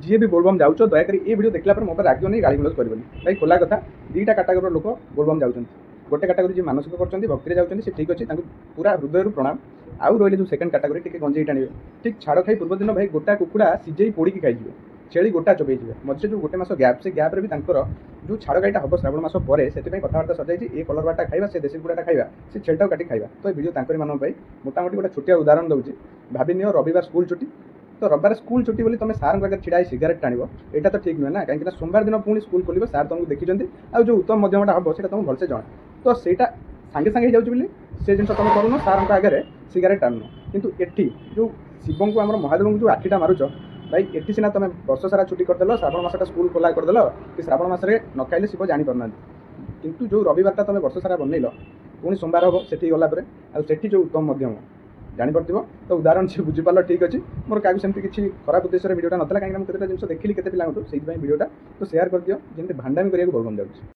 जी भी बोलबम जाऊँ दयाकोरी ये वीडियो देखला पर मो पर रागियो नहीं गाड़ी गलोज करबनी भाई खोला कथा दुईटा कैटेगरी लोक बोलबम जाऊँ गोटे कैटेगरी जी मानसिक करछन्ती भक्ति जाऊँ से ठीक अच्छे पूरा हृदय प्रणाम आउ रही जो सेकंड कैटेगरी टिके गंजेई टाणिबे ठीक छाड़ खाई पूर्व दिन भाई गोटा कुकुड़ा सिझे पोड़ी खाई छेली गोटा चोबई मझे जो गोटे मास गैप से गैप भी जो छाड़ गाईटा हम श्रावण मास पर से कथबार्ता सजाई ये कलर बाटा खाଇବା से देशी कुकुड़ा खाଇବା से छेलटा काटी खाଇବା तो ये वीडियो तांकरी मान मोटामोटी गोटे छोटिया उदाहरण दूसरी भाभी नियो रविवार स्कूल छुट्टी तो रविवार स्कूल छुट्टी बोली तुम सार आगे छिड़ा सिगारेट टाण यहाँ तो ठीक नुहे ना कहीं सोमवार दिन पुणी स्कूल खोल सार तुमको देखी आउ जो उत्तम मध्यमटा हम से तुमको भलसे जना तो सहीटा सांगे सांगे जाऊँगी से जिन तुम करूँ सार आगे सिगारेट टाणुन कितु एटी जो शिव को आम महादेव को जो आखिटा मारुच भाई एटी सीना तुम वर्ष सारा छुट्टी करदेल श्रावण मसटा स्कूल खोला करदेल कि श्रावण मसरे न खाइले शिव जापार किंतु जो रविवारटा तुम वर्ष सारा बनइल पुणी सोमवार हम से गलापर आठ जो उत्तम मध्यम जापर तो उदाहरण से बुझीपार ठीक अच्छे मोर क्या सेमती किसी खराब उद्देश्य वीडियोटा नाला कहीं केते जिन देखिली केते पिला से वीडियोटा तो शेयर कर दियो जमी भांडामी करिया बोलबम जाऊँ।